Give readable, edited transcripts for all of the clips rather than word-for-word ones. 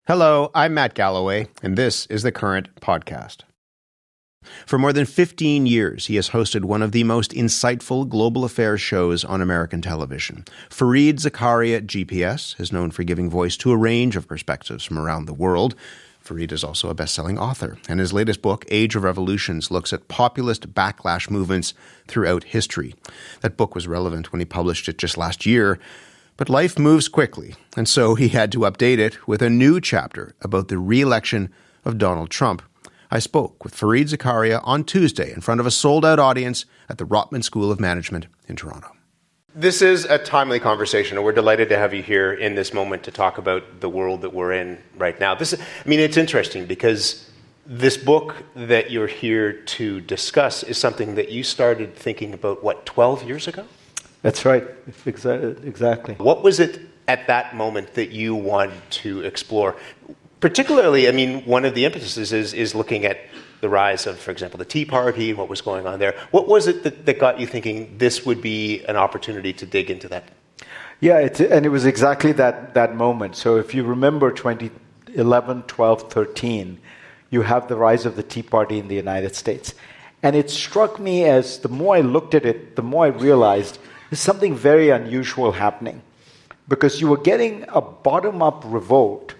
Hello, I'm Matt Galloway, and this is the Current Podcast. For more than 15 years, he has hosted one of the most insightful global affairs shows on American television. Fareed Zakaria GPS is known for giving voice to a range of perspectives from around the world. Fareed is also a best-selling author, and his latest book, Age of Revolutions, looks at populist backlash movements throughout history. That book was relevant when he published it just last year, but life moves quickly, and so he had to update it with a new chapter about the re-election of Donald Trump. I spoke with Fareed Zakaria on Tuesday in front of a sold-out audience at the Rotman School of Management in Toronto. This is a timely conversation, and we're delighted to have you here in this moment to talk about the world that we're in right now. It's interesting because this book that you're here to discuss is something that you started thinking about, 12 years ago? That's right. Exactly. What was it at that moment that you wanted to explore? Particularly, one of the impetuses is looking at the rise of, for example, the Tea Party and what was going on there. What was it that got you thinking this would be an opportunity to dig into that? Yeah, and it was exactly that moment. So if you remember 2011, 12, 13, you have the rise of the Tea Party in the United States. And it struck me as the more I looked at it, the more I realized there's something very unusual happening. Because you were getting a bottom-up revolt,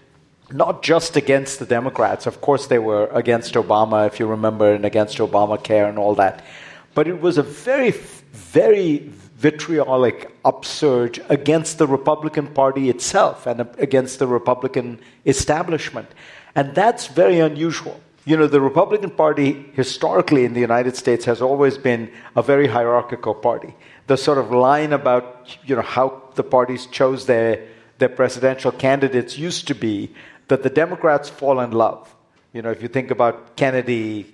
not just against the Democrats. Of course, they were against Obama, if you remember, and against Obamacare and all that. But it was a very, very vitriolic upsurge against the Republican Party itself and against the Republican establishment. And that's very unusual. You know, the Republican Party historically in the United States has always been a very hierarchical party. The sort of line about, how the parties chose their presidential candidates used to be that the Democrats fall in love. If you think about Kennedy,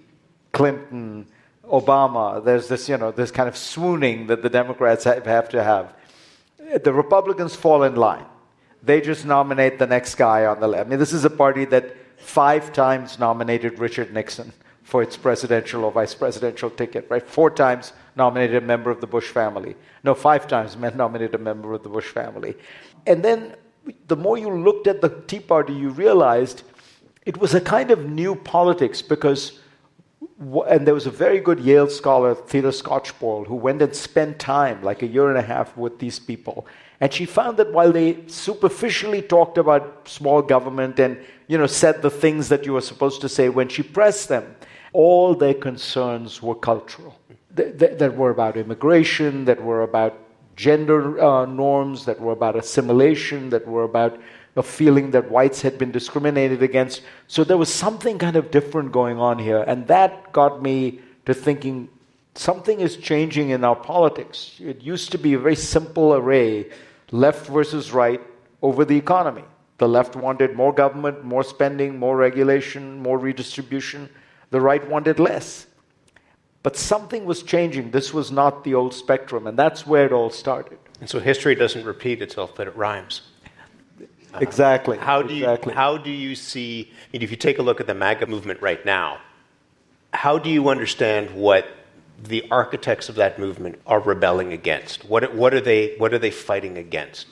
Clinton, Obama, there's this, this kind of swooning that the Democrats have to have. The Republicans fall in line. They just nominate the next guy on the left. This is a party that 5 times nominated Richard Nixon for its presidential or vice presidential ticket, right? 4 times nominated a member of the Bush family. No, 5 times nominated a member of the Bush family. And then the more you looked at the Tea Party, you realized it was a kind of new politics because, and there was a very good Yale scholar, Theda Skocpol, who went and spent time, like a year and a half, with these people. And she found that while they superficially talked about small government and, said the things that you were supposed to say, when she pressed them, all their concerns were cultural. That were about immigration, that were about gender norms, that were about assimilation, that were about a feeling that whites had been discriminated against. So there was something kind of different going on here. And that got me to thinking something is changing in our politics. It used to be a very simple array, left versus right, over the economy. The left wanted more government, more spending, more regulation, more redistribution. The right wanted less. But something was changing. This was not the old spectrum, and that's where it all started. And so history doesn't repeat itself, but it rhymes. Exactly. How do you see, if you take a look at the MAGA movement right now, how do you understand what the architects of that movement are rebelling against? What are they fighting against?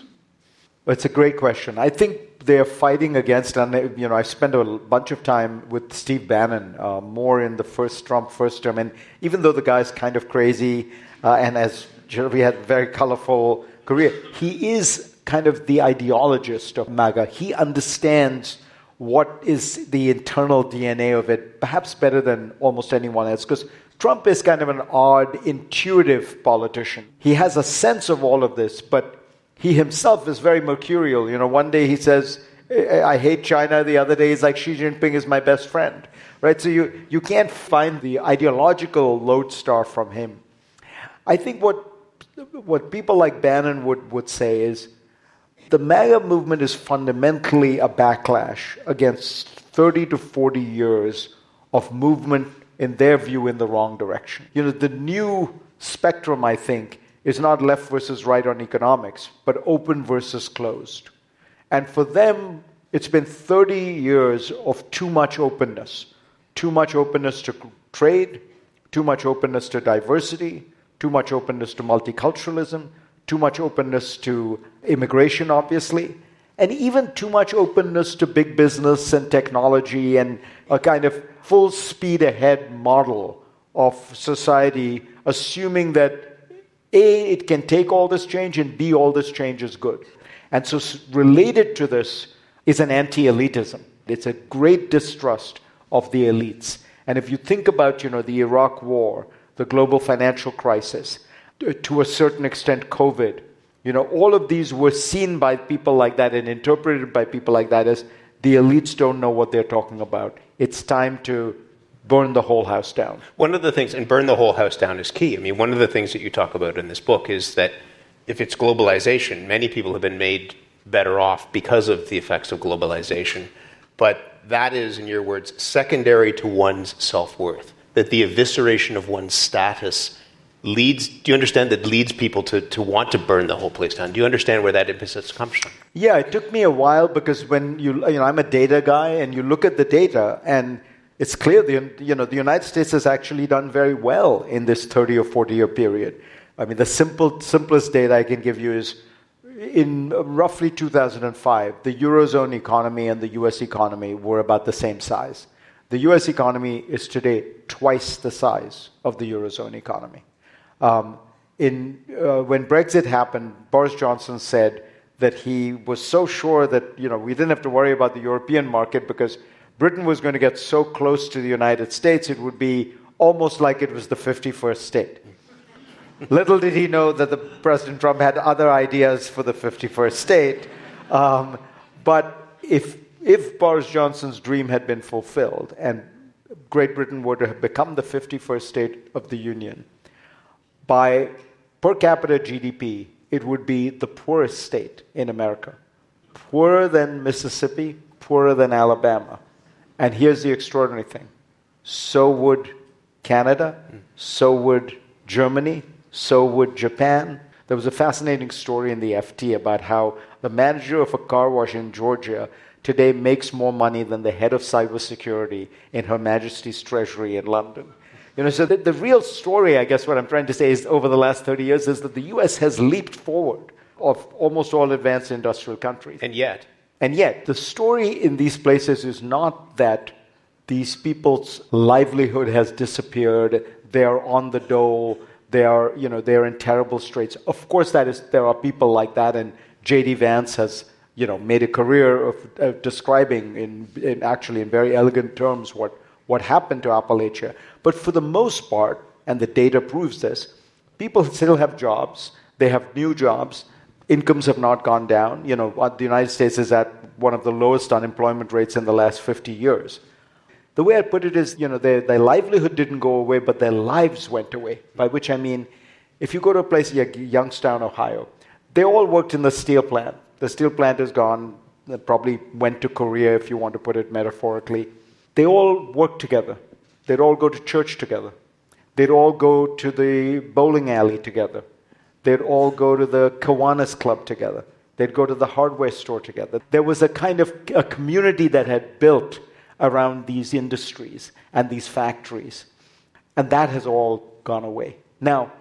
Well, it's a great question. I think they're fighting against, and I spent a bunch of time with Steve Bannon, more in the Trump first term, and even though the guy's kind of crazy, and as we had a very colorful career, he is kind of the ideologist of MAGA. He understands what is the internal DNA of it, perhaps better than almost anyone else, because Trump is kind of an odd, intuitive politician. He has a sense of all of this, but he himself is very mercurial. One day he says, I hate China. The other day he's like, Xi Jinping is my best friend. Right? So you can't find the ideological lodestar from him. I think what people like Bannon would say is the MAGA movement is fundamentally a backlash against 30 to 40 years of movement, in their view, in the wrong direction. The new spectrum, I think, is not left versus right on economics, but open versus closed. And for them, it's been 30 years of too much openness to trade, too much openness to diversity, too much openness to multiculturalism, too much openness to immigration, obviously. and even too much openness to big business and technology and a kind of full speed ahead model of society, assuming that A, it can take all this change, and B, all this change is good. And so related to this is an anti-elitism. It's a great distrust of the elites. And if you think about, the Iraq War, the global financial crisis, to a certain extent COVID, all of these were seen by people like that and interpreted by people like that as the elites don't know what they're talking about. It's time to burn the whole house down. One of the things, and burn the whole house down is key. I mean, one of the things that you talk about in this book is that if it's globalization, many people have been made better off because of the effects of globalization. But that is, in your words, secondary to one's self-worth. That the evisceration of one's status leads people to want to burn the whole place down? Do you understand where that impetus comes from? Yeah, it took me a while because when I'm a data guy and you look at the data and it's clear the United States has actually done very well in this 30 or 40-year period. I mean, the simplest data I can give you is in roughly 2005, the Eurozone economy and the US economy were about the same size. The US economy is today twice the size of the Eurozone economy. When Brexit happened, Boris Johnson said that he was so sure that we didn't have to worry about the European market because Britain was going to get so close to the United States, it would be almost like it was the 51st state. Little did he know that President Trump had other ideas for the 51st state. But if Boris Johnson's dream had been fulfilled and Great Britain were to have become the 51st state of the Union, by per capita GDP, it would be the poorest state in America. Poorer than Mississippi, poorer than Alabama. And here's the extraordinary thing. So would Canada, so would Germany, so would Japan. There was a fascinating story in the FT about how the manager of a car wash in Georgia today makes more money than the head of cybersecurity in Her Majesty's Treasury in London. So the real story, I guess what I'm trying to say is over the last 30 years is that the US has leaped forward of almost all advanced industrial countries. And yet, the story in these places is not that these people's livelihood has disappeared, they are on the dole, they are in terrible straits. Of course, there are people like that, and J.D. Vance has made a career of describing in very elegant terms what happened to Appalachia. But for the most part, and the data proves this, people still have jobs, they have new jobs, incomes have not gone down. The United States is at one of the lowest unemployment rates in the last 50 years. The way I put it is, their livelihood didn't go away, but their lives went away. By which I mean, if you go to a place like Youngstown, Ohio, they all worked in the steel plant. The steel plant is gone. They probably went to Korea, if you want to put it metaphorically. They all worked together. They'd all go to church together. They'd all go to the bowling alley together. They'd all go to the Kiwanis Club together. They'd go to the hardware store together. There was a kind of a community that had built around these industries and these factories. And that has all gone away. Now,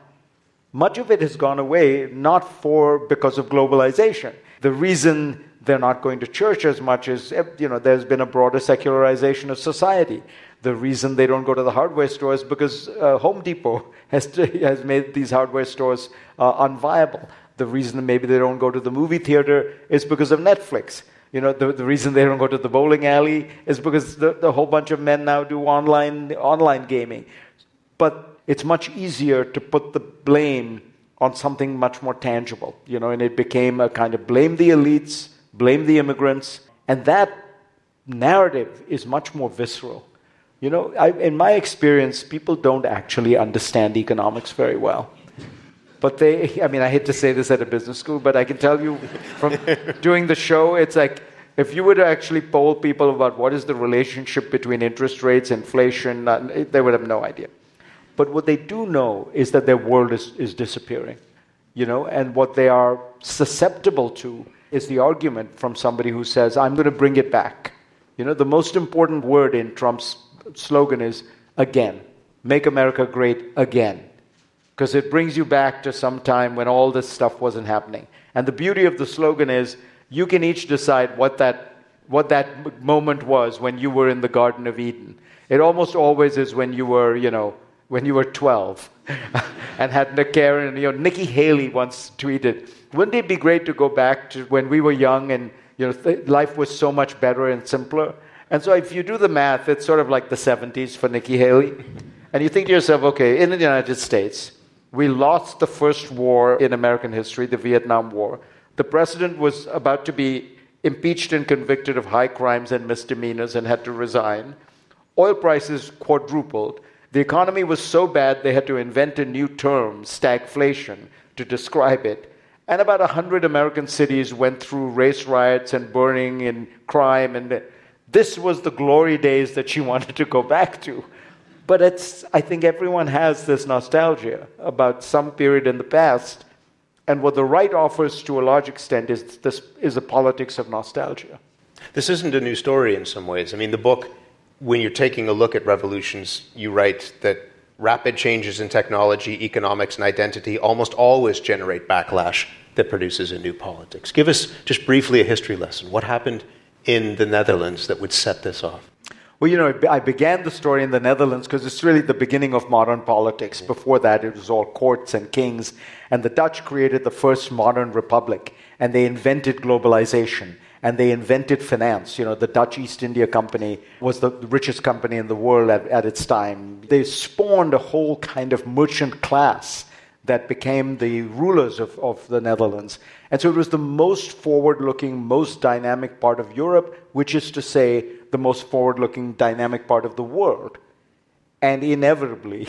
much of it has gone away not because of globalization. The reason they're not going to church as much is, there's been a broader secularization of society. The reason they don't go to the hardware stores is because Home Depot has made these hardware stores unviable. The reason maybe they don't go to the movie theater is because of Netflix. The reason they don't go to the bowling alley is because the whole bunch of men now do online gaming. But it's much easier to put the blame on something much more tangible, and it became a kind of blame the elites, blame the immigrants, and that narrative is much more visceral. In my experience, people don't actually understand economics very well. But I hate to say this at a business school, but I can tell you from doing the show, it's like, if you were to actually poll people about what is the relationship between interest rates, inflation, they would have no idea. But what they do know is that their world is disappearing, and what they are susceptible to is the argument from somebody who says, I'm going to bring it back. The most important word in Trump's slogan is again. Make America great again. Because it brings you back to some time when all this stuff wasn't happening. And the beauty of the slogan is, you can each decide what that moment was when you were in the Garden of Eden. It almost always is when you were, when you were 12 and had Nick Karen. Nikki Haley once tweeted, "Wouldn't it be great to go back to when we were young and life was so much better and simpler?" And so if you do the math, it's sort of like the 70s for Nikki Haley. And you think to yourself, okay, in the United States, we lost the first war in American history, the Vietnam War. The president was about to be impeached and convicted of high crimes and misdemeanors and had to resign. Oil prices quadrupled. The economy was so bad they had to invent a new term, stagflation, to describe it. And about 100 American cities went through race riots and burning and crime. And this was the glory days that she wanted to go back to. But I think everyone has this nostalgia about some period in the past. And what the right offers to a large extent is a politics of nostalgia. This isn't a new story in some ways. I mean, the book, when you're taking a look at revolutions, you write that rapid changes in technology, economics, and identity almost always generate backlash that produces a new politics. Give us just briefly a history lesson. What happened in the Netherlands that would set this off? Well, I began the story in the Netherlands because it's really the beginning of modern politics. Before that, it was all courts and kings. And the Dutch created the first modern republic. And they invented globalization. And they invented finance. The Dutch East India Company was the richest company in the world at its time. They spawned a whole kind of merchant class that became the rulers of the Netherlands. And so it was the most forward-looking, most dynamic part of Europe, which is to say, the most forward-looking, dynamic part of the world. And inevitably,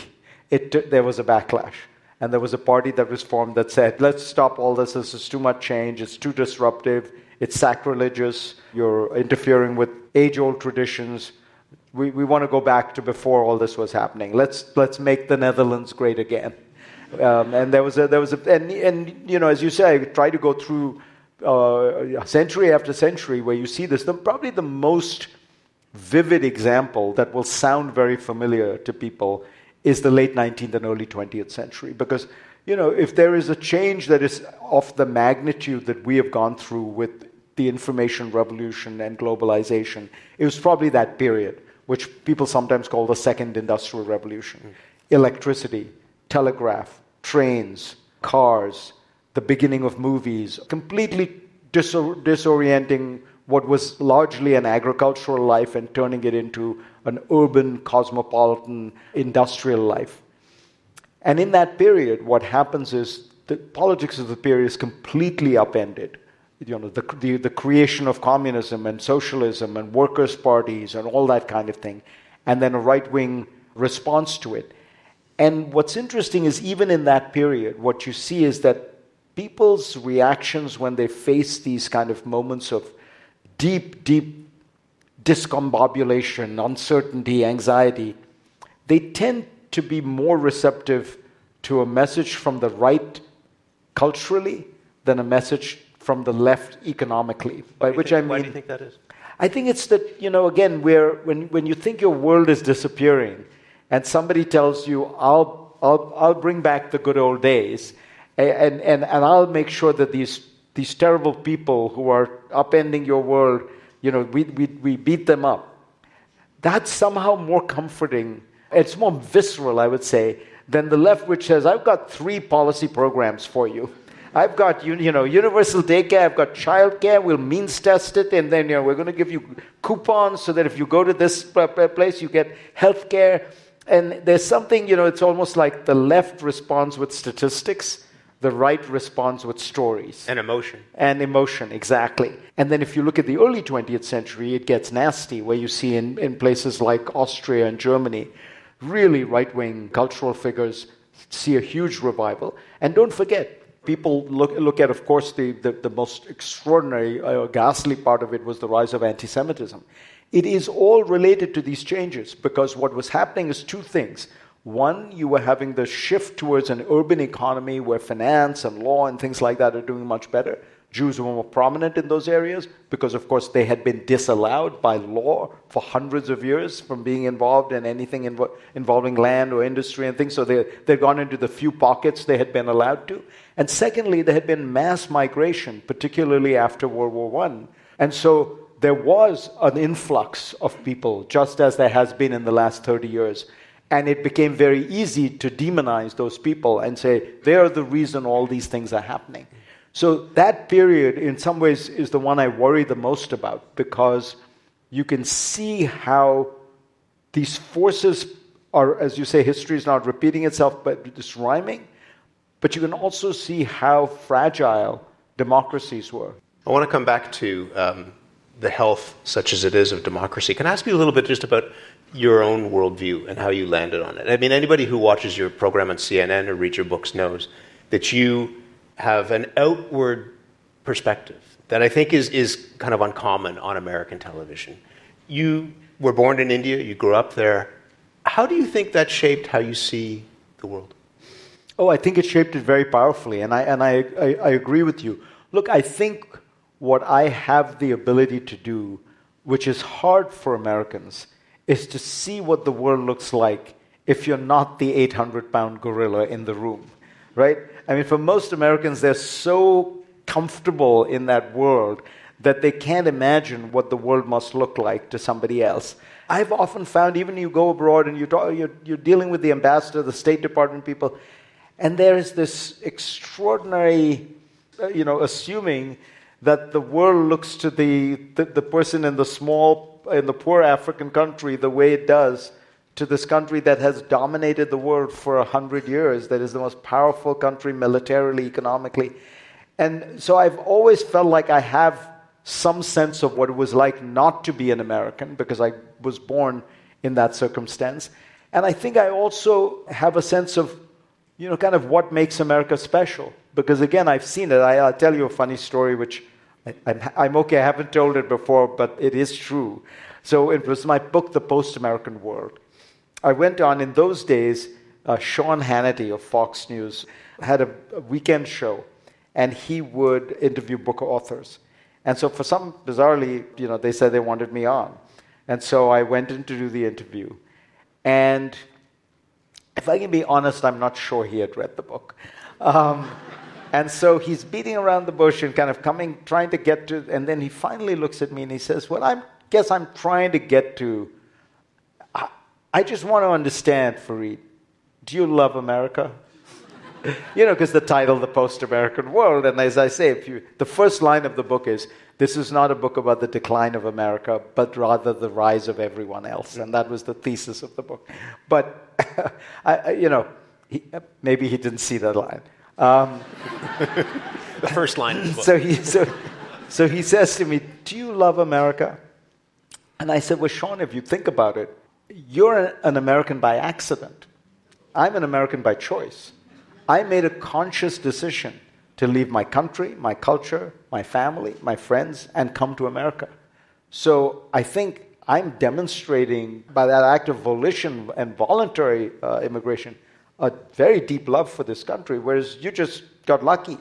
there was a backlash. And there was a party that was formed that said, let's stop all this. This is too much change. It's too disruptive. It's sacrilegious. You're interfering with age-old traditions. We want to go back to before all this was happening. Let's make the Netherlands great again. And there was as you say, I try to go through century after century where you see this. Probably the most vivid example that will sound very familiar to people is the late 19th and early 20th century. Because, if there is a change that is of the magnitude that we have gone through with the information revolution and globalization, it was probably that period, which people sometimes call the second industrial revolution. Electricity, telegraph, trains, cars, the beginning of movies, completely disorienting what was largely an agricultural life and turning it into an urban, cosmopolitan, industrial life. And in that period, what happens is the politics of the period is completely upended. The creation of communism and socialism and workers' parties and all that kind of thing, and then a right-wing response to it. And what's interesting is even in that period, what you see is that people's reactions when they face these kind of moments of deep discombobulation, uncertainty, anxiety, they tend to be more receptive to a message from the right culturally than a message from the left economically. By which I mean, why do you think that is? I think it's that, again, when you think your world is disappearing and somebody tells you, I'll bring back the good old days and I'll make sure that these terrible people who are upending your world, we beat them up. That's somehow more comforting. It's more visceral, I would say, than the left, which says, I've got 3 policy programs for you. I've got universal daycare, I've got childcare, we'll means test it, and then we're going to give you coupons so that if you go to this place, you get health care. And there's something, it's almost like the left responds with statistics, the right responds with stories. And emotion. And emotion, exactly. And then if you look at the early 20th century, it gets nasty, where you see in places like Austria and Germany, really right-wing cultural figures see a huge revival. And don't forget, people look at, of course, the most extraordinary, ghastly part of it was the rise of anti-Semitism. It is all related to these changes, because what was happening is 2 things. One, you were having the shift towards an urban economy where finance and law and things like that are doing much better. Jews were more prominent in those areas because, of course, they had been disallowed by law for hundreds of years from being involved in anything involving land or industry and things. So they'd gone into the few pockets they had been allowed to. And secondly, there had been mass migration, particularly after World War I. And so there was an influx of people, just as there has been in the last 30 years. And it became very easy to demonize those people and say, they are the reason all these things are happening. So that period, in some ways, is the one I worry the most about, because you can see how these forces are, as you say, history is not repeating itself, but it's rhyming. But you can also see how fragile democracies were. I want to come back to the health, such as it is, of democracy. Can I ask you a little bit just about your own worldview and how you landed on it? I mean, anybody who watches your program on CNN or reads your books knows that you have an outward perspective that I think is kind of uncommon on American television. You were born in India, you grew up there. How do you think that shaped how you see the world? Oh, I think it shaped it very powerfully, and I agree with you. Look, I think what I have the ability to do, which is hard for Americans, is to see what the world looks like if you're not the 800-pound gorilla in the room, right? I mean, for most Americans, they're so comfortable in that world that they can't imagine what the world must look like to somebody else. I've often found, even you go abroad and you're dealing with the ambassador, the State Department people, and there is this extraordinary, assuming that the world looks to the person in the poor African country the way it does to this country that has dominated the world for 100 years, that is the most powerful country militarily, economically. And so I've always felt like I have some sense of what it was like not to be an American, because I was born in that circumstance. And I think I also have a sense of, kind of what makes America special. Because again, I've seen it. I'll tell you a funny story, which I'm okay, I haven't told it before, but it is true. So it was my book, The Post-American World. I went on, in those days, Sean Hannity of Fox News had a weekend show, and he would interview book authors. And so for some, bizarrely, they said they wanted me on. And so I went in to do the interview. And if I can be honest, I'm not sure he had read the book. And so he's beating around the bush and kind of trying to get to, and then he finally looks at me and he says, well, I guess I'm trying to get to, I just want to understand, Fareed, do you love America? Because the title, The Post-American World, and as I say, the first line of the book is, this is not a book about the decline of America, but rather the rise of everyone else. And that was the thesis of the book. But, maybe he didn't see that line. The first line of the book. So he says to me, do you love America? And I said, well, Sean, if you think about it, you're an American by accident. I'm an American by choice. I made a conscious decision to leave my country, my culture, my family, my friends, and come to America. So I think I'm demonstrating by that act of volition and voluntary immigration a very deep love for this country, whereas you just got lucky.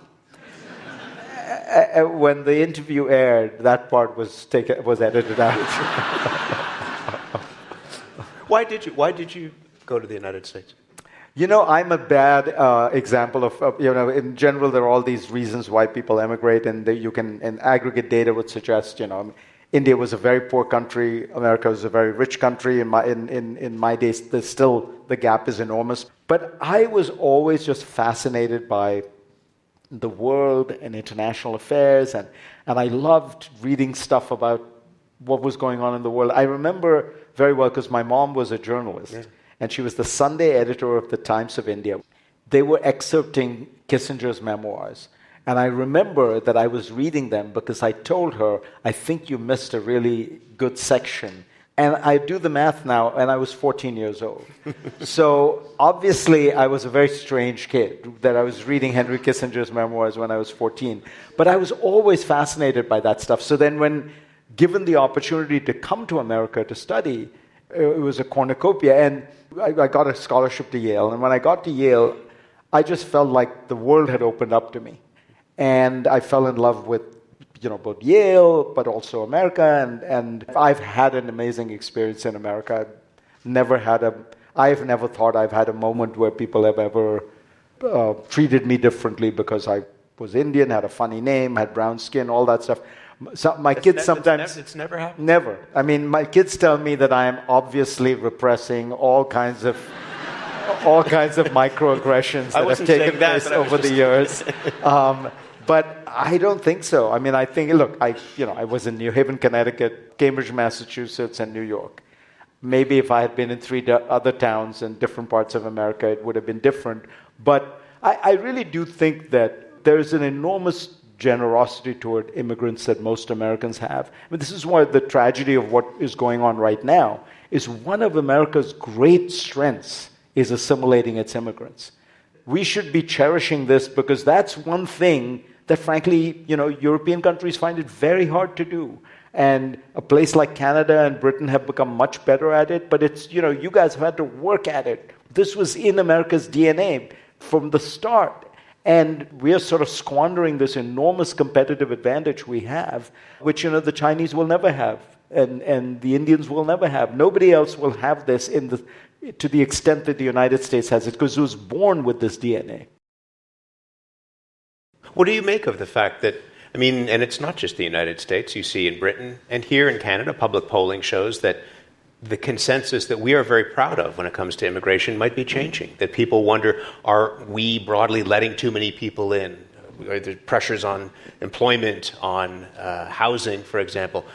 When the interview aired, that part was edited out. Why did you go to the United States? I'm a bad example of, in general, there are all these reasons why people emigrate, and and aggregate data would suggest, India was a very poor country, America was a very rich country. In my days, the gap is enormous. But I was always just fascinated by the world and international affairs, and I loved reading stuff about what was going on in the world. I remember very well, because my mom was a journalist. Yeah. And she was the Sunday editor of the Times of India. They were excerpting Kissinger's memoirs. And I remember that I was reading them because I told her, I think you missed a really good section. And I do the math now, and I was 14 years old. So obviously, I was a very strange kid, that I was reading Henry Kissinger's memoirs when I was 14. But I was always fascinated by that stuff. So then when given the opportunity to come to America to study, it was a cornucopia. And I got a scholarship to Yale. And when I got to Yale, I just felt like the world had opened up to me. And I fell in love with both Yale, but also America, and I've had an amazing experience in America. I've never thought I've had a moment where people have ever treated me differently because I was Indian, had a funny name, had brown skin, all that stuff. So my kids sometimes... It's never happened? Never. I mean, my kids tell me that I am obviously repressing all kinds of microaggressions that have taken place over the years. But I don't think so. I mean, I think, look, I was in New Haven, Connecticut, Cambridge, Massachusetts, and New York. Maybe if I had been in 3 other towns in different parts of America, it would have been different. But I really do think that there's an enormous generosity toward immigrants that most Americans have. I mean, this is why the tragedy of what is going on right now is one of America's great strengths is assimilating its immigrants. We should be cherishing this because that's one thing that, frankly, European countries find it very hard to do. And a place like Canada and Britain have become much better at it, but it's, you guys have had to work at it. This was in America's DNA from the start. And we are sort of squandering this enormous competitive advantage we have, which, the Chinese will never have, and the Indians will never have. Nobody else will have this to the extent that the United States has it, because it was born with this DNA. What do you make of the fact that, and it's not just the United States, you see in Britain and here in Canada, public polling shows that the consensus that we are very proud of when it comes to immigration might be changing, that people wonder, are we broadly letting too many people in? Are there pressures on employment, on housing, for example?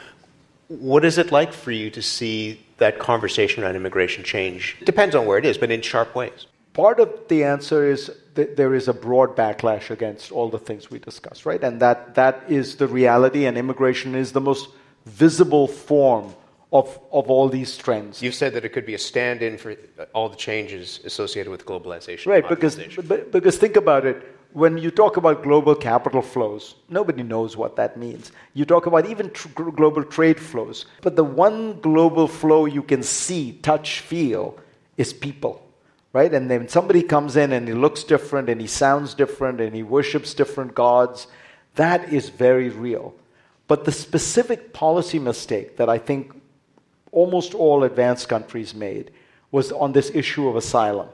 What is it like for you to see that conversation around immigration change? It depends on where it is, but in sharp ways. Part of the answer is that there is a broad backlash against all the things we discussed, right? And that is the reality, and immigration is the most visible form of all these trends. You said that it could be a stand-in for all the changes associated with globalization. Right, because think about it. When you talk about global capital flows, nobody knows what that means. You talk about even global trade flows. But the one global flow you can see, touch, feel is people, right? And then somebody comes in and he looks different and he sounds different and he worships different gods. That is very real. But the specific policy mistake that I think almost all advanced countries made was on this issue of asylum.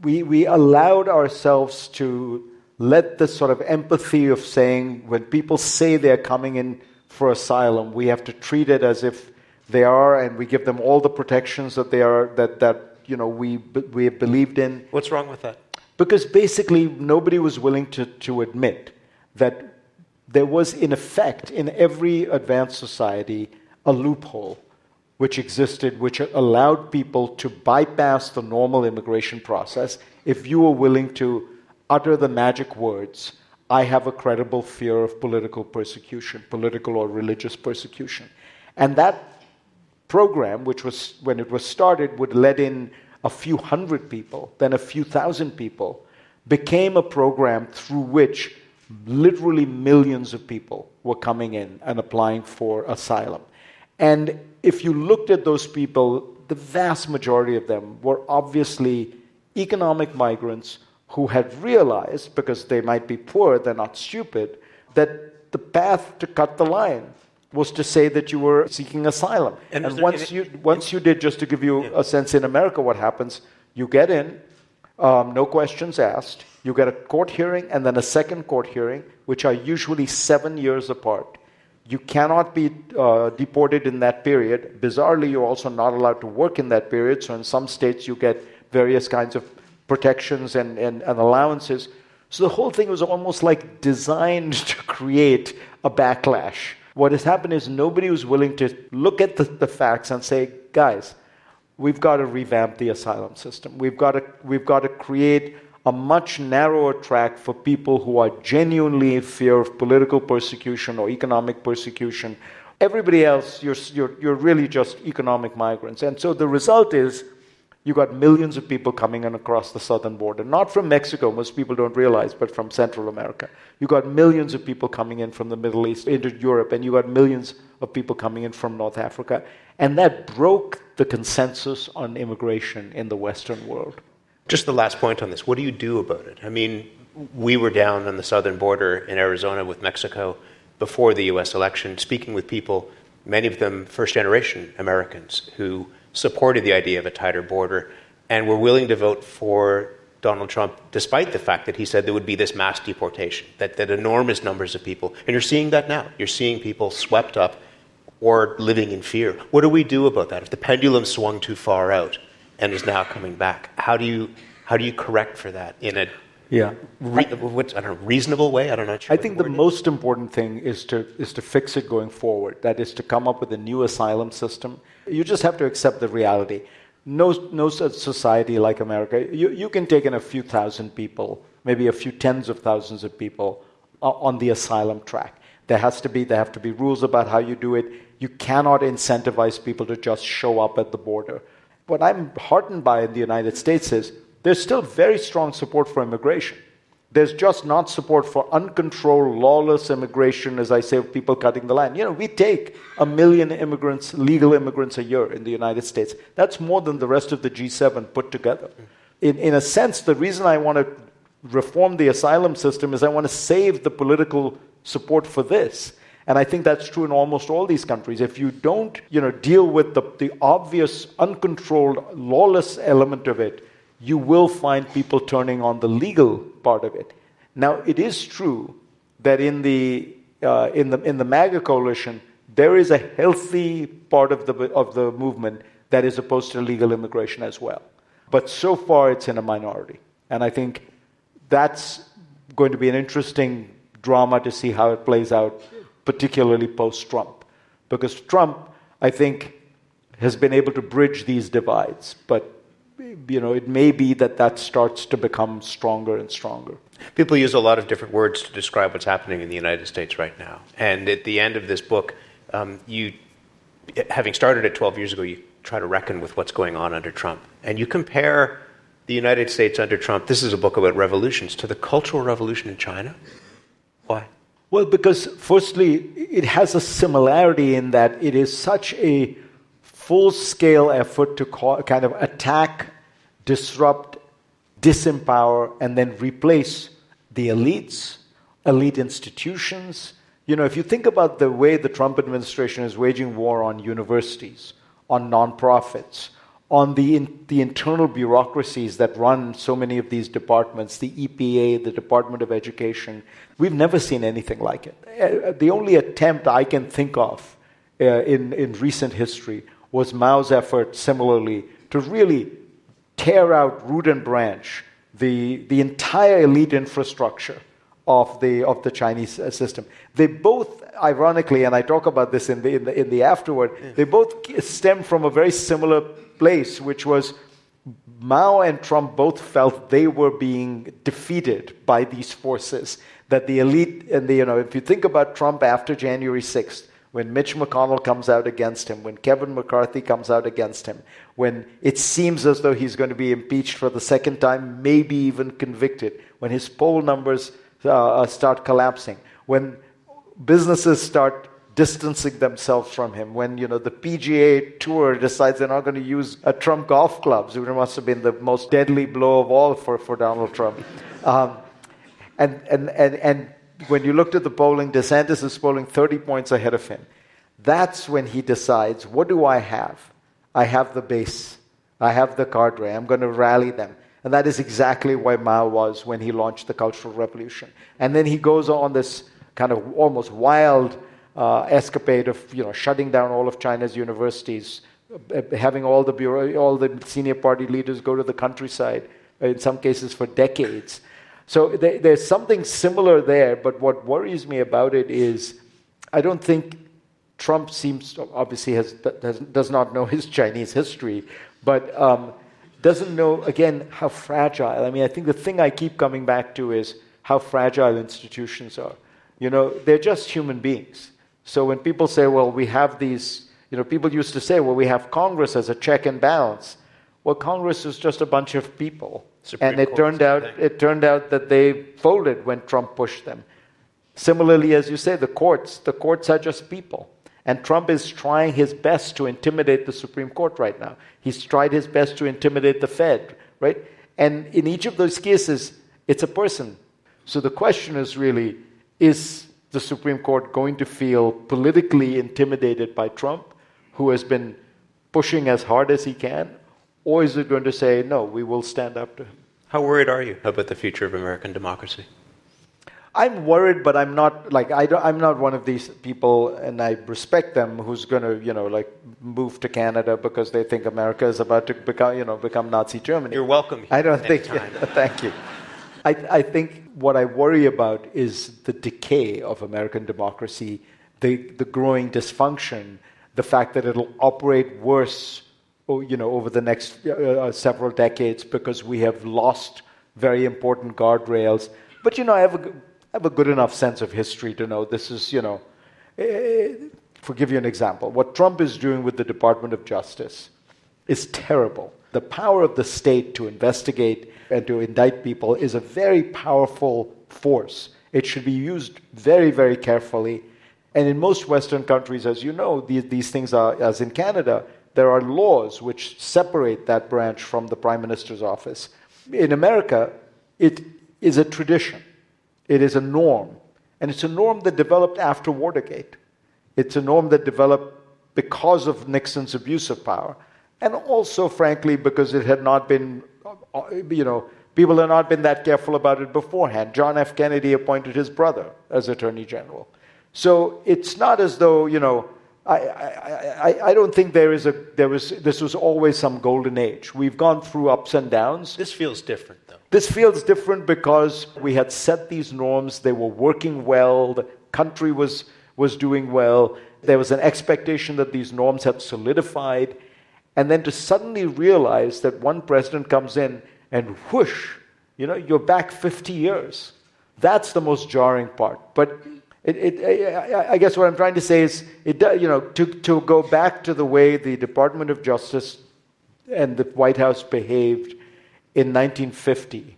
We allowed ourselves to let this sort of empathy of saying when people say they're coming in for asylum, we have to treat it as if they are, and we give them all the protections that they are we have believed in. What's wrong with that? Because basically nobody was willing to admit that there was, in effect, in every advanced society, a loophole which existed, which allowed people to bypass the normal immigration process if you were willing to utter the magic words, I have a credible fear of political persecution, political or religious persecution. And that program, which was, when it was started, would let in a few hundred people, then a few thousand people, became a program through which literally millions of people were coming in and applying for asylum. And if you looked at those people, the vast majority of them were obviously economic migrants who had realized, because they might be poor, they're not stupid, that the path to cut the line was to say that you were seeking asylum. And once you did, just to give you a sense, in America what happens, you get in, no questions asked, you get a court hearing and then a second court hearing, which are usually 7 years apart. You cannot be deported in that period. Bizarrely, you're also not allowed to work in that period, so in some states you get various kinds of protections and allowances. So the whole thing was almost like designed to create a backlash. What has happened is nobody was willing to look at the facts and say, guys, we've got to revamp the asylum system. We've got to create a much narrower track for people who are genuinely in fear of political persecution or economic persecution. Everybody else, you're really just economic migrants. And so the result is you got millions of people coming in across the southern border, not from Mexico, most people don't realize, but from Central America. You got millions of people coming in from the Middle East into Europe, and you got millions of people coming in from North Africa. And that broke the consensus on immigration in the Western world. Just the last point on this, what do you do about it? I mean, we were down on the southern border in Arizona with Mexico before the U.S. election, speaking with people, many of them first-generation Americans, who supported the idea of a tighter border and were willing to vote for Donald Trump, despite the fact that he said there would be this mass deportation, that enormous numbers of people, and you're seeing that now. You're seeing people swept up or living in fear. What do we do about that? If the pendulum swung too far out and is now coming back, how do you correct for that in a reasonable way? I think the most important thing is to fix it going forward. That is to come up with a new asylum system. You just have to accept the reality. No society like America, you can take in a few thousand people, maybe a few tens of thousands of people on the asylum track. There have to be rules about how you do it. You cannot incentivize people to just show up at the border. What I'm heartened by in the United States is there's still very strong support for immigration. There's just not support for uncontrolled, lawless immigration, as I say, of people cutting the line. We take 1 million immigrants, legal immigrants a year in the United States. That's more than the rest of the G7 put together. In a sense, the reason I want to reform the asylum system is I want to save the political support for this. And I think that's true in almost all these countries. If you don't, deal with the obvious, uncontrolled, lawless element of it, you will find people turning on the legal part of it. Now, it is true that in the MAGA coalition, there is a healthy part of the movement that is opposed to legal immigration as well. But so far, it's in a minority. And I think that's going to be an interesting drama to see how it plays out, particularly post-Trump. Because Trump, I think, has been able to bridge these divides. But it may be that starts to become stronger and stronger. People use a lot of different words to describe what's happening in the United States right now. And at the end of this book, you, having started it 12 years ago, you try to reckon with what's going on under Trump. And you compare the United States under Trump, this is a book about revolutions, to the Cultural Revolution in China. Why? Well, because firstly, it has a similarity in that it is such a full-scale effort to kind of attack, disrupt, disempower, and then replace the elites, elite institutions. If you think about the way the Trump administration is waging war on universities, on nonprofits, on the internal bureaucracies that run so many of these departments, the EPA, the Department of Education, we've never seen anything like it. The only attempt I can think of in recent history was Mao's effort, similarly, to really tear out root and branch the entire elite infrastructure of the Chinese system. They both, ironically, and I talk about this in the afterword, they both stem from a very similar place, which was Mao and Trump both felt they were being defeated by these forces, that the elite, and if you think about Trump after January 6th, when Mitch McConnell comes out against him, when Kevin McCarthy comes out against him, when it seems as though he's going to be impeached for the second time, maybe even convicted, when his poll numbers start collapsing, when businesses start distancing themselves from him, when the PGA Tour decides they're not going to use Trump golf clubs, which must have been the most deadly blow of all for Donald Trump. And when you looked at the polling, DeSantis is polling 30 points ahead of him. That's when he decides, what do I have? I have the base. I have the cadre. I'm going to rally them. And that is exactly why Mao was when he launched the Cultural Revolution. And then he goes on this kind of almost wild escapade of shutting down all of China's universities, having all the senior party leaders go to the countryside, in some cases for decades. So there's something similar there, but what worries me about it is I don't think Trump does not know his Chinese history, but doesn't know, again, how fragile. I mean, I think the thing I keep coming back to is how fragile institutions are. They're just human beings. So when people say, well, we have these, people used to say, well, we have Congress as a check and balance. Well, Congress is just a bunch of people. And it turned out that they folded when Trump pushed them. Similarly, as you say, the courts are just people. And Trump is trying his best to intimidate the Supreme Court right now. He's tried his best to intimidate the Fed, right? And in each of those cases, it's a person. So the question is really, is the Supreme Court going to feel politically intimidated by Trump, who has been pushing as hard as he can? Or is it going to say, no, we will stand up to him? How worried are you about the future of American democracy? I'm worried, but I'm not I'm not one of these people, and I respect them, who's going to move to Canada because they think America is about to become Nazi Germany. You're welcome. I don't think. Thank you. I think what I worry about is the decay of American democracy, the growing dysfunction, the fact that it'll operate worse, over the next several decades because we have lost very important guardrails. But I have a good enough sense of history to know this is, for give you an example, what Trump is doing with the Department of Justice is terrible. The power of the state to investigate and to indict people is a very powerful force. It should be used very, very carefully. And in most Western countries, as you know, these things are, as in Canada, there are laws which separate that branch from the Prime Minister's office. In America, it is a tradition. It is a norm. And it's a norm that developed after Watergate. It's a norm that developed because of Nixon's abuse of power. And also, frankly, because it had not been, people had not been that careful about it beforehand. John F. Kennedy appointed his brother as Attorney General. So it's not as though, I don't think this was always some golden age. We've gone through ups and downs. This feels different, though. This feels different because we had set these norms. They were working well. The country was doing well. There was an expectation that these norms had solidified. And then to suddenly realize that one president comes in and whoosh, you're back 50 years. That's the most jarring part. But I guess what I'm trying to say is, to go back to the way the Department of Justice and the White House behaved in 1950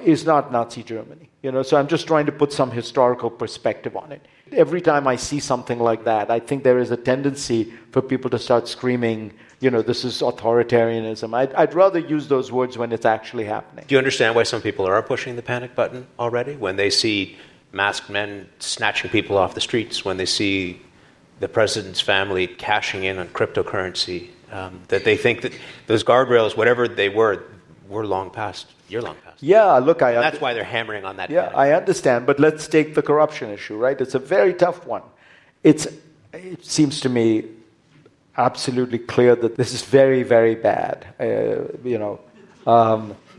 is not Nazi Germany. So I'm just trying to put some historical perspective on it. Every time I see something like that, I think there is a tendency for people to start screaming, this is authoritarianism. I'd rather use those words when it's actually happening. Do you understand why some people are pushing the panic button already when they see masked men snatching people off the streets, when they see the president's family cashing in on cryptocurrency, that they think that those guardrails, whatever they were long past? You're long past. Yeah, look, that's why they're hammering on that. Yeah, I understand, but let's take the corruption issue, right? It's a very tough one. It seems to me absolutely clear that this is very, very bad.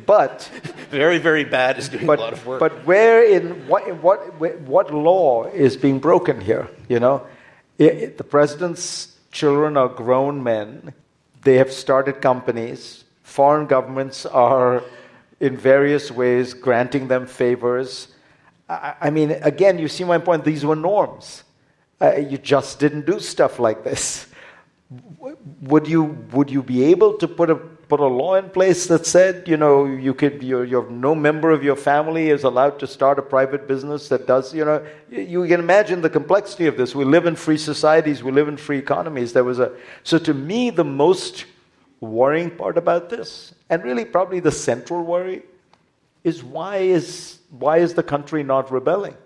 But very, very bad is doing a lot of work. But what law is being broken here? The president's children are grown men. They have started companies. Foreign governments are, in various ways, granting them favors. I mean, again, you see my point. These were norms. You just didn't do stuff like this. Would you be able to put a law in place that said, no member of your family is allowed to start a private business that does, you can imagine the complexity of this. We live in free societies. We live in free economies. So to me, the most worrying part about this, and really probably the central worry, is why is the country not rebelling?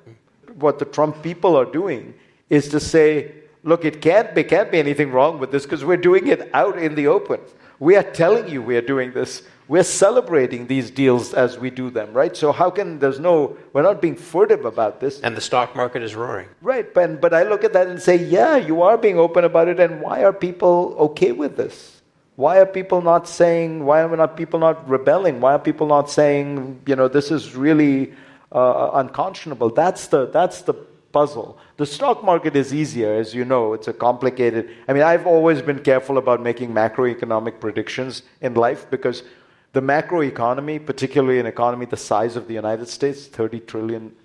What the Trump people are doing is to say, look, it can't be anything wrong with this because we're doing it out in the open. We are telling you we are doing this. We're celebrating these deals as we do them, right? So how can we're not being furtive about this. And the stock market is roaring. Right, but I look at that and say, yeah, you are being open about it, and why are people okay with this? Why are people not saying, why are people not rebelling? Why are people not saying, this is really unconscionable? That's the puzzle. The stock market is easier, as you know. It's a complicated... I've always been careful about making macroeconomic predictions in life because the macroeconomy, particularly an economy the size of the United States, 30 trillion,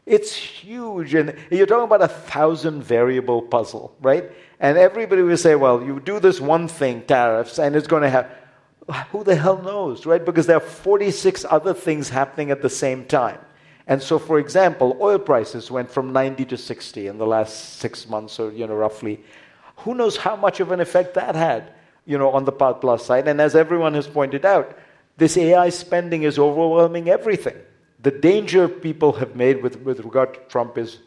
it's huge. And you're talking about 1,000 variable puzzle, right? And everybody will say, well, you do this one thing, tariffs, and it's going to have... Who the hell knows, right? Because there are 46 other things happening at the same time. And so, for example, oil prices went from 90 to 60 in the last 6 months or, roughly. Who knows how much of an effect that had, on the plus side. And as everyone has pointed out, this AI spending is overwhelming everything. The danger people have made with regard to Trump is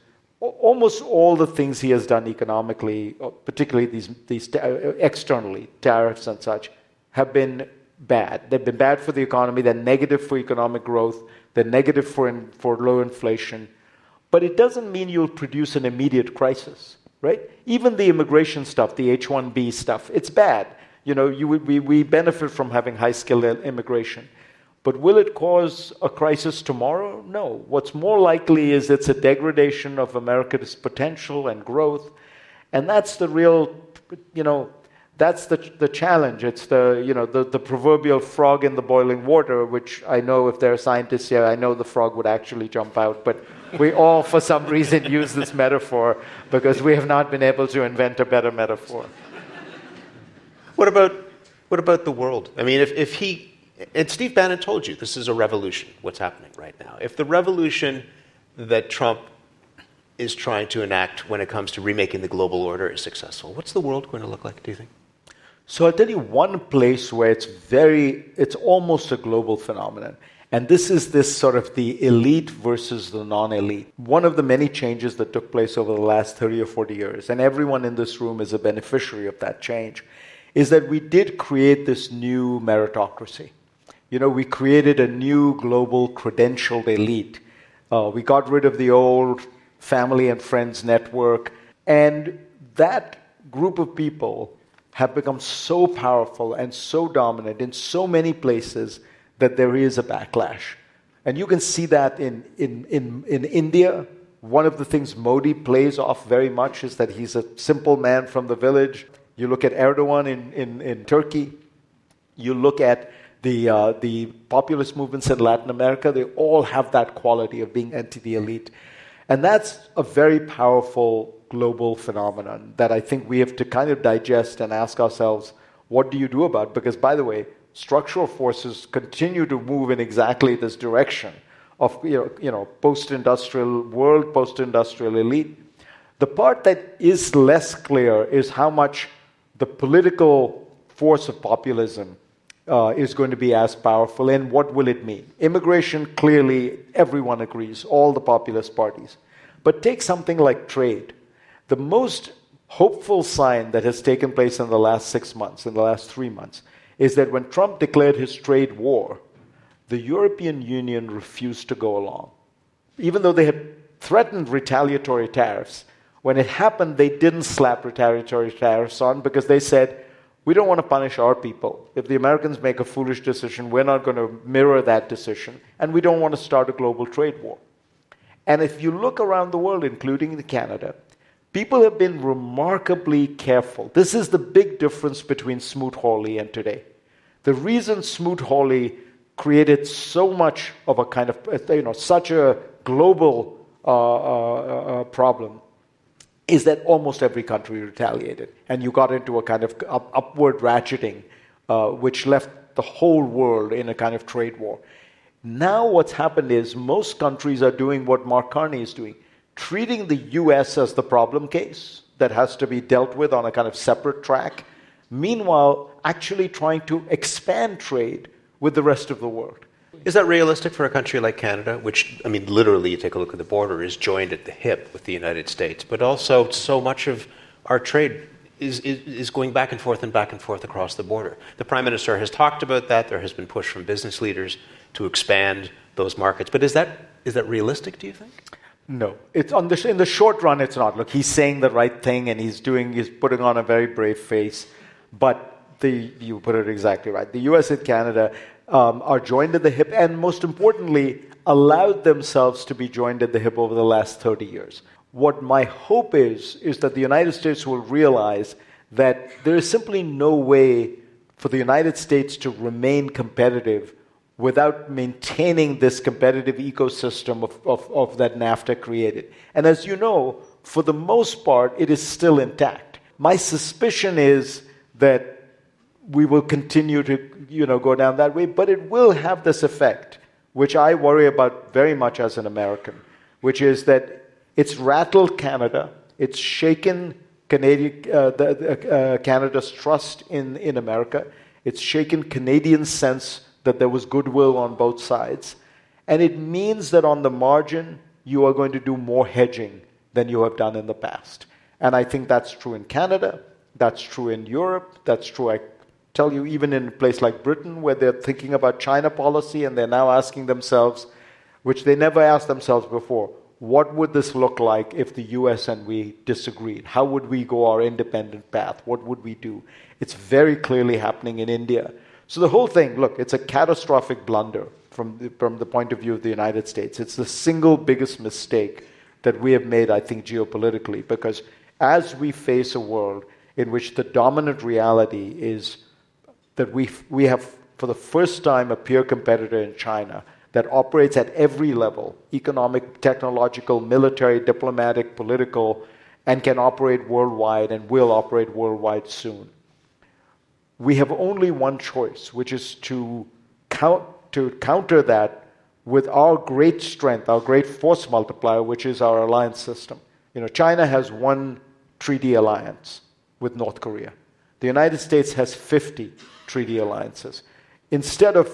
almost all the things he has done economically, particularly these externally, tariffs and such, have been bad. They've been bad for the economy. They're negative for economic growth. They're negative for low inflation. But it doesn't mean you'll produce an immediate crisis, right? Even the immigration stuff, the H-1B stuff, it's bad. We benefit from having high-skilled immigration. But will it cause a crisis tomorrow? No. What's more likely is it's a degradation of America's potential and growth. And that's the real, that's the challenge. It's the proverbial frog in the boiling water, which I know if there are scientists here, I know the frog would actually jump out. But we all, for some reason, use this metaphor because we have not been able to invent a better metaphor. What about the world? I mean, if he... And Steve Bannon told you this is a revolution, what's happening right now. If the revolution that Trump is trying to enact when it comes to remaking the global order is successful, what's the world going to look like, do you think? So I'll tell you one place where it's almost a global phenomenon. And this is this sort of the elite versus the non-elite. One of the many changes that took place over the last 30 or 40 years, and everyone in this room is a beneficiary of that change, is that we did create this new meritocracy. We created a new global credentialed elite. We got rid of the old family and friends network. And that group of people have become so powerful and so dominant in so many places that there is a backlash. And you can see that in India. One of the things Modi plays off very much is that he's a simple man from the village. You look at Erdogan in Turkey. You look at the populist movements in Latin America, they all have that quality of being anti the elite. And that's a very powerful global phenomenon that I think we have to kind of digest and ask ourselves, what do you do about it? Because, by the way, structural forces continue to move in exactly this direction of post-industrial world, post-industrial elite. The part that is less clear is how much the political force of populism is going to be as powerful, and what will it mean? Immigration, clearly, everyone agrees, all the populist parties. But take something like trade. The most hopeful sign that has taken place in the last 6 months, in the last 3 months, is that when Trump declared his trade war, the European Union refused to go along. Even though they had threatened retaliatory tariffs, when it happened, they didn't slap retaliatory tariffs on because they said, we don't want to punish our people. If the Americans make a foolish decision, we're not going to mirror that decision, and we don't want to start a global trade war. And if you look around the world, including in Canada, people have been remarkably careful. This is the big difference between Smoot-Hawley and today. The reason Smoot-Hawley created so much of a kind of, such a global problem is that almost every country retaliated. And you got into a kind of upward ratcheting, which left the whole world in a kind of trade war. Now what's happened is most countries are doing what Mark Carney is doing, treating the US as the problem case that has to be dealt with on a kind of separate track, meanwhile actually trying to expand trade with the rest of the world. Is that realistic for a country like Canada, which, I mean, literally, you take a look at the border, is joined at the hip with the United States, but also so much of our trade is going back and forth across the border? The Prime Minister has talked about that. There has been push from business leaders to expand those markets. But is that realistic, do you think? No. In the short run, it's not. Look, he's saying the right thing, and he's putting on a very brave face. But you put it exactly right. The U.S. and Canada are joined at the hip, and most importantly, allowed themselves to be joined at the hip over the last 30 years. What my hope is that the United States will realize that there is simply no way for the United States to remain competitive without maintaining this competitive ecosystem of that NAFTA created. And as you know, for the most part, it is still intact. My suspicion is that we will continue to go down that way, but it will have this effect, which I worry about very much as an American, which is that it's rattled Canada, it's shaken Canada's trust in America, it's shaken Canadians' sense that there was goodwill on both sides, and it means that on the margin, you are going to do more hedging than you have done in the past. And I think that's true in Canada, that's true in Europe, that's true, I tell you, even in a place like Britain, where they're thinking about China policy and they're now asking themselves, which they never asked themselves before, what would this look like if the US and we disagreed? How would we go our independent path? What would we do? It's very clearly happening in India. So the whole thing, look, it's a catastrophic blunder from the point of view of the United States. It's the single biggest mistake that we have made, I think, geopolitically, because as we face a world in which the dominant reality is that we have, for the first time, a peer competitor in China that operates at every level, economic, technological, military, diplomatic, political, and can operate worldwide and will operate worldwide soon. We have only one choice, which is to counter that with our great strength, our great force multiplier, which is our alliance system. China has one treaty alliance with North Korea. The United States has 50 treaty alliances. Instead of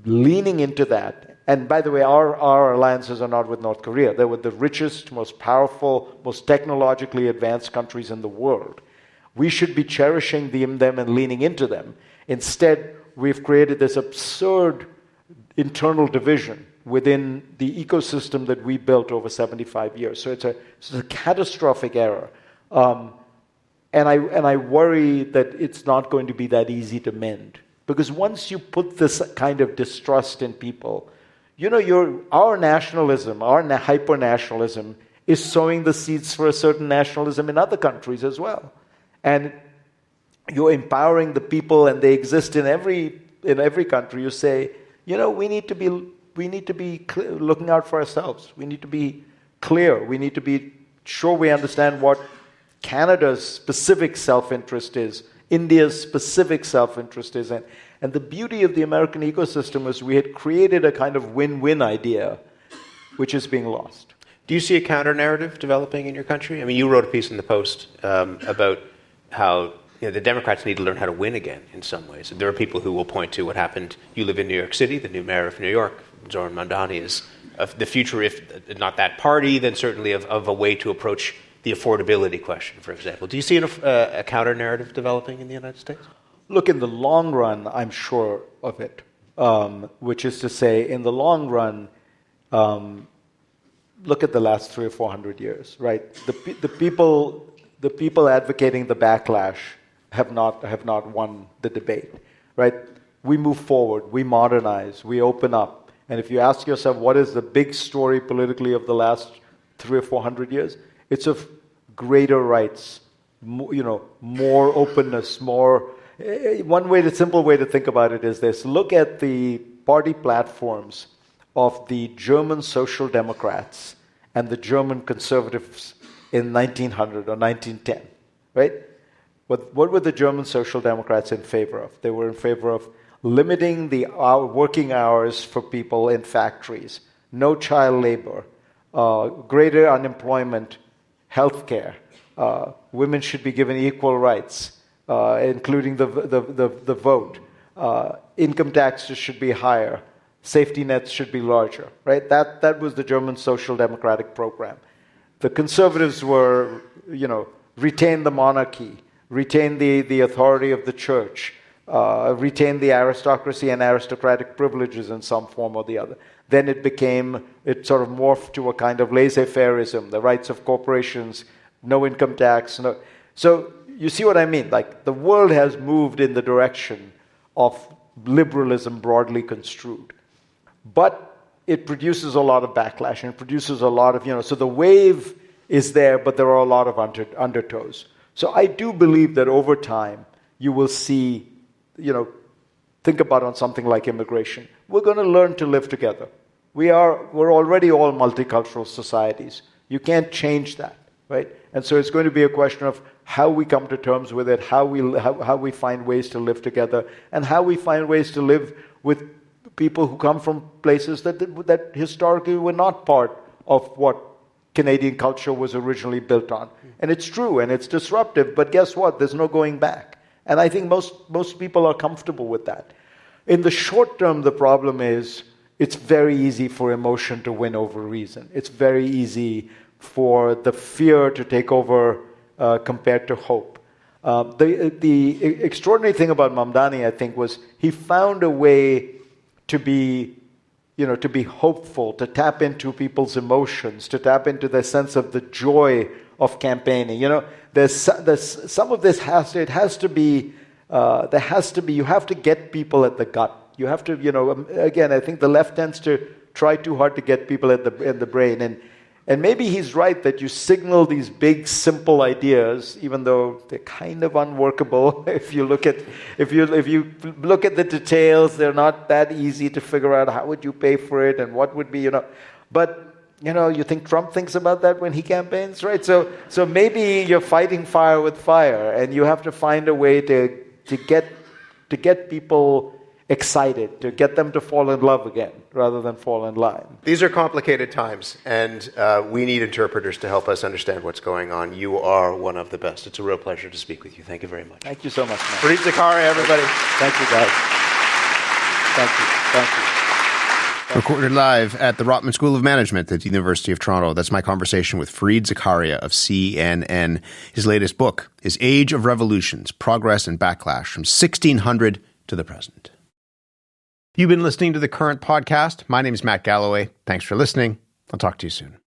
leaning into that, and by the way, our alliances are not with North Korea. They're with the richest, most powerful, most technologically advanced countries in the world. We should be cherishing them and leaning into them. Instead, we've created this absurd internal division within the ecosystem that we built over 75 years. So it's a catastrophic error. And I worry that it's not going to be that easy to mend. Because once you put this kind of distrust in people, our nationalism, our hyper-nationalism is sowing the seeds for a certain nationalism in other countries as well. And you're empowering the people, and they exist in every country. You say, we need to be looking out for ourselves. We need to be clear. We need to be sure we understand what Canada's specific self-interest is, India's specific self-interest is. And the beauty of the American ecosystem is we had created a kind of win-win idea, which is being lost. Do you see a counter-narrative developing in your country? I mean, you wrote a piece in the Post about how the Democrats need to learn how to win again in some ways. And there are people who will point to what happened. You live in New York City. The new mayor of New York, Zoran Mandani, is of the future, if not that party, then certainly of a way to approach the affordability question, for example. Do you see a counter-narrative developing in the United States? Look, in the long run, I'm sure of it. Which is to say, in the long run, look at the last 300 or 400 years, right? The people advocating the backlash have not won the debate, right? We move forward, we modernize, we open up. And if you ask yourself, what is the big story politically of the last 300 or 400 years? It's of greater rights, more openness, more. Simple way to think about it is this. Look at the party platforms of the German Social Democrats and the German conservatives in 1900 or 1910, right? What were the German Social Democrats in favor of? They were in favor of limiting the working hours for people in factories, no child labor, greater unemployment, healthcare. Women should be given equal rights, including the vote. Income taxes should be higher. Safety nets should be larger, right? That was the German Social Democratic program. The conservatives were, retain the monarchy, retain the authority of the church, retain the aristocracy and aristocratic privileges in some form or the other. Then it sort of morphed to a kind of laissez-faireism, the rights of corporations, no income tax. No. So you see what I mean? Like, the world has moved in the direction of liberalism broadly construed. But it produces a lot of backlash, and it produces a lot of, so the wave is there, but there are a lot of undertows. So I do believe that over time, you will see, think about on something like immigration. We're going to learn to live together. We're already all multicultural societies. You can't change that, right? And so it's going to be a question of how we come to terms with it, how we find ways to live together, and how we find ways to live with people who come from places that historically were not part of what Canadian culture was originally built on. And it's true, and it's disruptive, but guess what? There's no going back. And I think most people are comfortable with that. In the short term, the problem is it's very easy for emotion to win over reason. It's very easy for the fear to take over compared to hope. The extraordinary thing about Mamdani, I think, was he found a way to be hopeful, to tap into people's emotions, to tap into their sense of the joy of campaigning. There's some of this you have to get people at the gut. You have to, again, I think the left tends to try too hard to get people at the brain. And maybe he's right that you signal these big, simple ideas, even though they're kind of unworkable. If you look at the details, they're not that easy to figure out how would you pay for it and what would be, But you think Trump thinks about that when he campaigns, right? So maybe you're fighting fire with fire, and you have to find a way to get people excited, to get them to fall in love again, rather than fall in line. These are complicated times, and we need interpreters to help us understand what's going on. You are one of the best. It's a real pleasure to speak with you. Thank you very much. Thank you so much, Matt. Fareed Zakaria, everybody. Thank you, guys. Thank you. Recorded live at the Rotman School of Management at the University of Toronto. That's my conversation with Fareed Zakaria of CNN. His latest book is Age of Revolutions, Progress and Backlash from 1600 to the Present. You've been listening to The Current Podcast. My name is Matt Galloway. Thanks for listening. I'll talk to you soon.